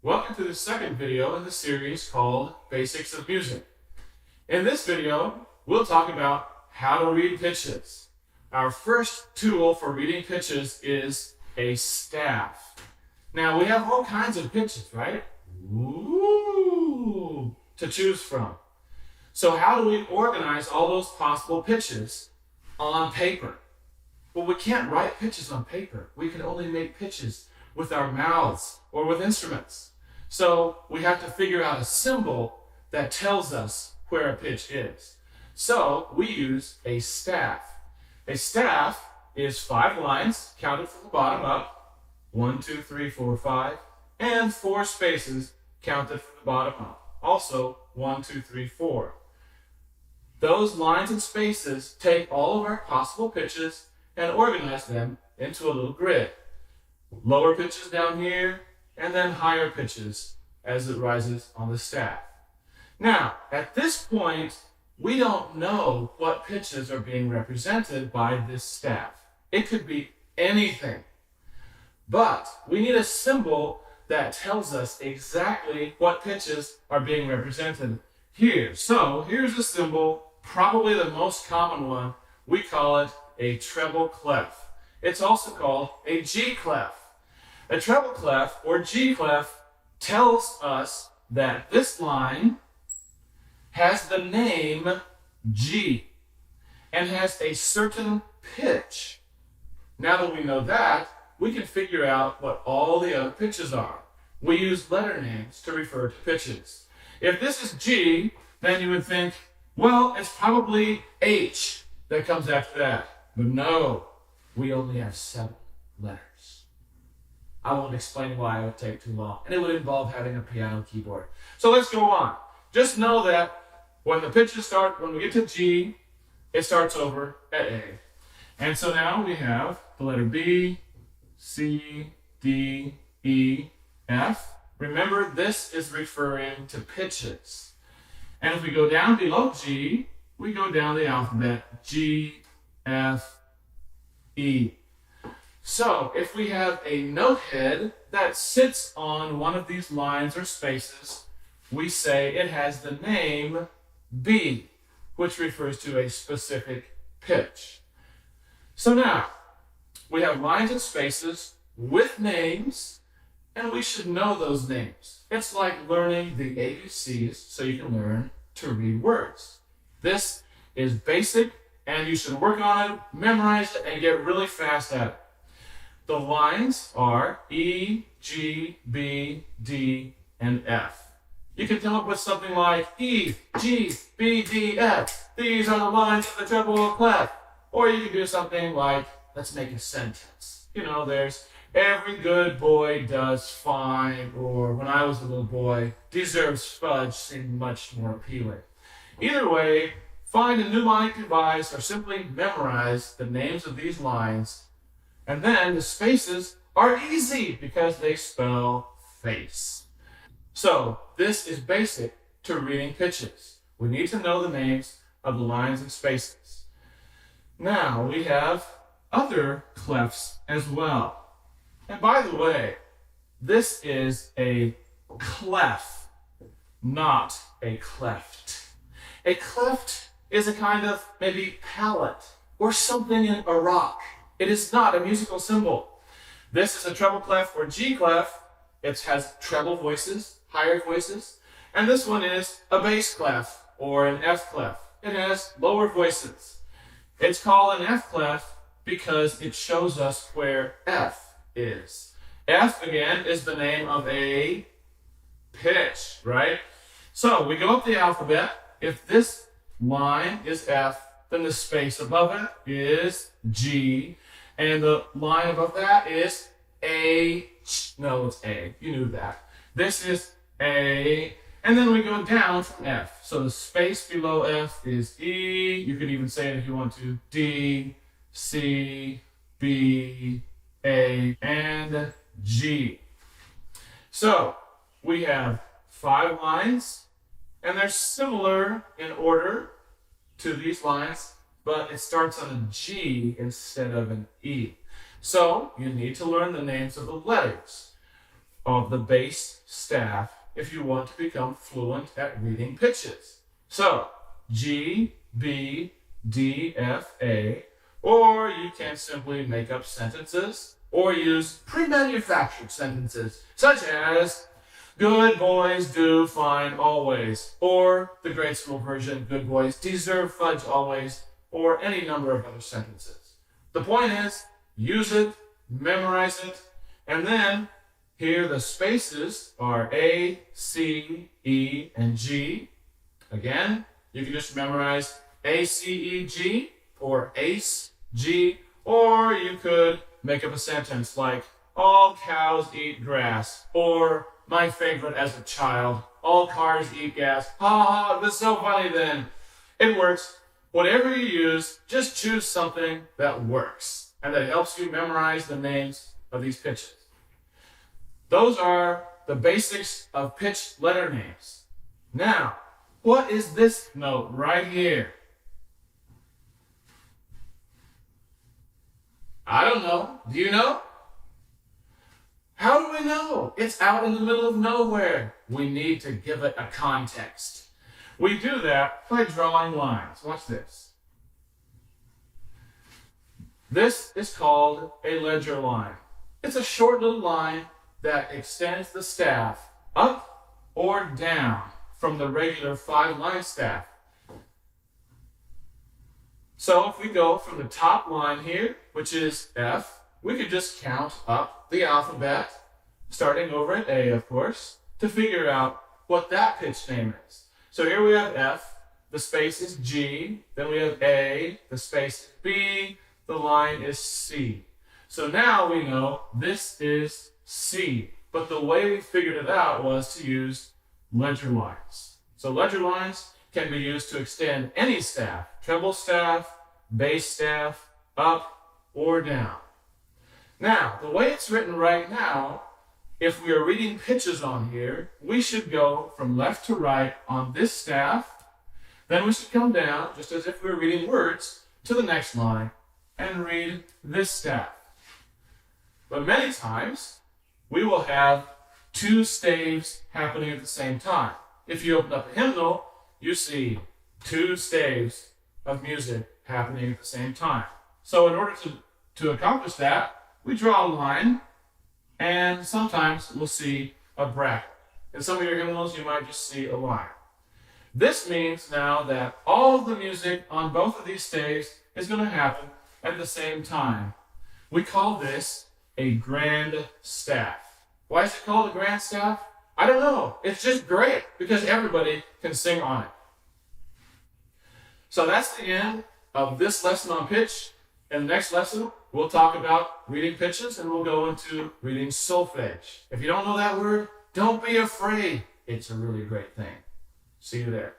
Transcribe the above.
Welcome to the second video in the series called Basics of Music. In this video, we'll talk about how to read pitches. Our first tool for reading pitches is a staff. Now, we have all kinds of pitches, right? Ooh, to choose from. So how do we organize all those possible pitches on paper? Well, we can't write pitches on paper. We can only make pitches with our mouths or with instruments. So we have to figure out a symbol that tells us where a pitch is. So we use a staff. A staff is 5 lines counted from the bottom up, 1, 2, 3, 4, 5, and 4 spaces counted from the bottom up, also 1, 2, 3, 4. Those lines and spaces take all of our possible pitches and organize them into a little grid. Lower pitches down here, and then higher pitches as it rises on the staff. Now, at this point, we don't know what pitches are being represented by this staff. It could be anything. But we need a symbol that tells us exactly what pitches are being represented here. So here's a symbol, probably the most common one. We call it a treble clef. It's also called a G clef. A treble clef or G clef tells us that this line has the name G and has a certain pitch. Now that we know that, we can figure out what all the other pitches are. We use letter names to refer to pitches. If this is G, then you would think, well, it's probably H that comes after that. But no, we only have 7 letters. I won't explain why, it would take too long, and it would involve having a piano keyboard. So let's go on. Just know that when the pitches start, when we get to G, it starts over at A. And so now we have the letter B, C, D, E, F. Remember, this is referring to pitches. And if we go down below G, we go down the alphabet, G, F, E. So if we have a note head that sits on one of these lines or spaces, we say it has the name B, which refers to a specific pitch. So now, we have lines and spaces with names, and we should know those names. It's like learning the ABCs so you can learn to read words. This is basic, and you should work on it, memorize it, and get really fast at it. The lines are E, G, B, D, and F. You can come up with something like E, G, B, D, F. These are the lines of the treble clef. Or you can do something like, let's make a sentence. You know, there's every good boy does fine, or when I was a little boy, deserves fudge seemed much more appealing. Either way, find a mnemonic device or simply memorize the names of these lines. And then the spaces are easy because they spell face. So this is basic to reading pitches. We need to know the names of the lines and spaces. Now we have other clefs as well. And by the way, this is a clef, not a cleft. A cleft is a kind of maybe palette or something in a rock. It is not a musical symbol. This is a treble clef or G clef. It has treble voices, higher voices. And this one is a bass clef or an F clef. It has lower voices. It's called an F clef because it shows us where F is. F, again, is the name of a pitch, right? So we go up the alphabet. If this line is F, then the space above it is G. And the line above that is H. No, it's A. You knew that. This is A. And then we go down from F. So the space below F is E. You can even say it if you want to. D, C, B, A, and G. So we have 5 lines, and they're similar in order to these lines, but it starts on a G instead of an E. So you need to learn the names of the letters. of the bass staff if you want to become fluent at reading pitches. So, G, B, D, F, A, or you can simply make up sentences or use pre-manufactured sentences such as good boys do fine always, or the grade school version, good boys deserve fudge always, or any number of other sentences. The point is, use it, memorize it, and then here the spaces are A, C, E, and G. Again, you can just memorize A, C, E, G, or ACE, G, or you could make up a sentence like, all cows eat grass, or my favorite as a child, all cars eat gas. Ha ha, that's so funny then. It works. Whatever you use, just choose something that works and that helps you memorize the names of these pitches. Those are the basics of pitch letter names. Now, what is this note right here? I don't know. Do you know? How do we know? It's out in the middle of nowhere. We need to give it a context. We do that by drawing lines. Watch this. This is called a ledger line. It's a short little line that extends the staff up or down from the regular 5-line staff. So if we go from the top line here, which is F, we could just count up the alphabet, starting over at A, of course, to figure out what that pitch name is. So here we have F, the space is G, then we have A, the space is B, the line is C. So now we know this is C, but the way we figured it out was to use ledger lines. So ledger lines can be used to extend any staff, treble staff, bass staff, up or down. Now, the way it's written right now, if we are reading pitches on here, we should go from left to right on this staff, then we should come down, just as if we were reading words, to the next line and read this staff. But many times, we will have 2 staves happening at the same time. If you open up a hymnal, you see 2 staves of music happening at the same time. So in order to accomplish that, we draw a line, and sometimes we'll see a bracket. In some of your hymnals, you might just see a line. This means now that all of the music on both of these staves is going to happen at the same time. We call this a grand staff. Why is it called a grand staff? I don't know. It's just great because everybody can sing on it. So that's the end of this lesson on pitch. In the next lesson, we'll talk about reading pitches and we'll go into reading solfege. If you don't know that word, don't be afraid. It's a really great thing. See you there.